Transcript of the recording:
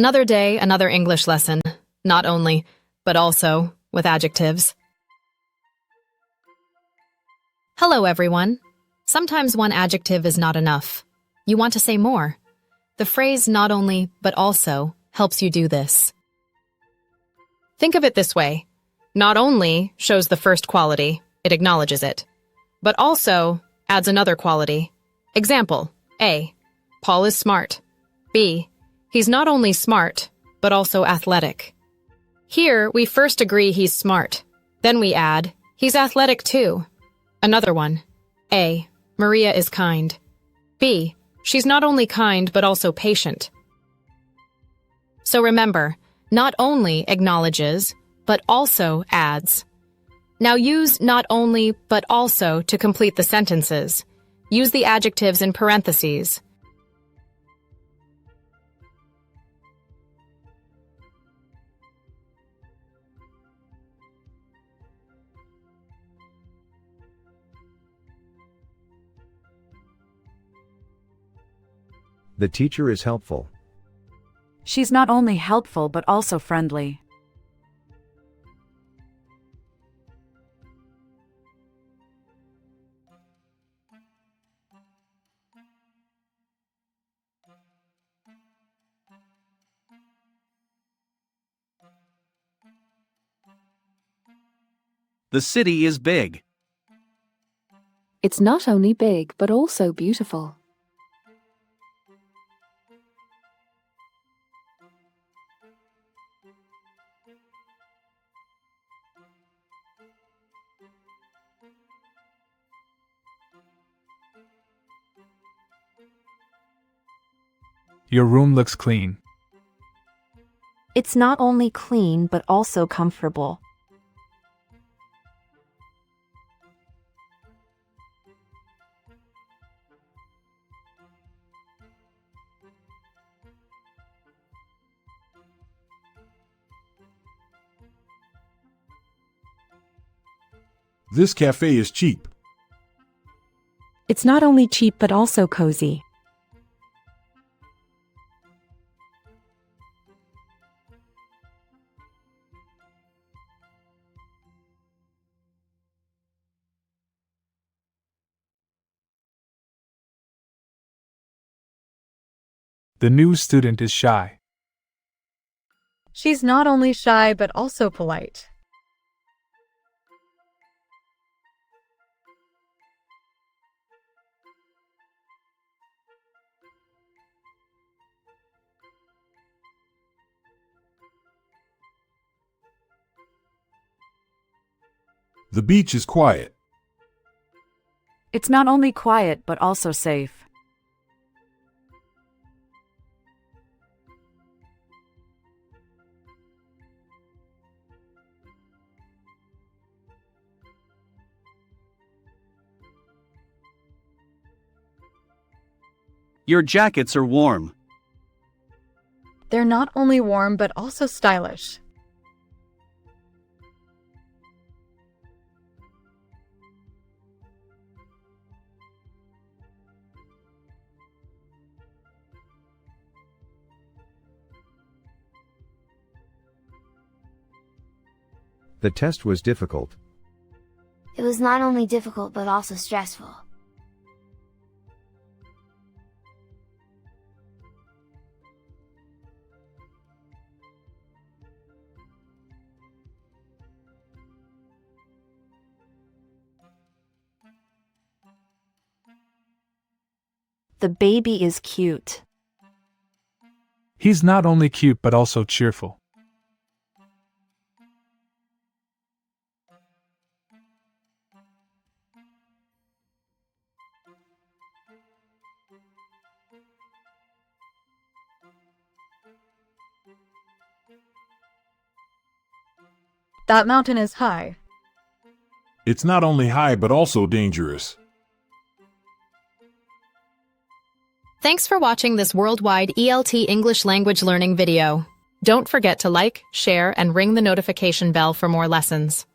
Another day, another English lesson. Not only, but also with adjectives. Hello, everyone. Sometimes one adjective is not enough. You want to say more. The phrase not only, but also helps you do this. Think of it this way. Not only shows the first quality, it acknowledges it, but also adds another quality. Example, A. Paul is smart. B. He's not only smart, but also athletic. Here, we first agree he's smart. Then we add, he's athletic too. Another one. A. Maria is kind. B. She's not only kind, but also patient. So remember, not only acknowledges, but also adds. Now use not only, but also to complete the sentences. Use the adjectives in parentheses. The teacher is helpful. She's not only helpful but also friendly. The city is big. It's not only big but also beautiful. Your room looks clean. It's not only clean but also comfortable. This cafe is cheap. It's not only cheap but also cozy. The new student is shy. She's not only shy but also polite. The beach is quiet. It's not only quiet but also safe. Your jackets are warm. They're not only warm but also stylish. The test was difficult. It was not only difficult but also stressful. The baby is cute. He's not only cute but also cheerful. That mountain is high. It's not only high but also dangerous. Thanks for watching this worldwide ELT English language learning video. Don't forget to like, share, and ring the notification bell for more lessons.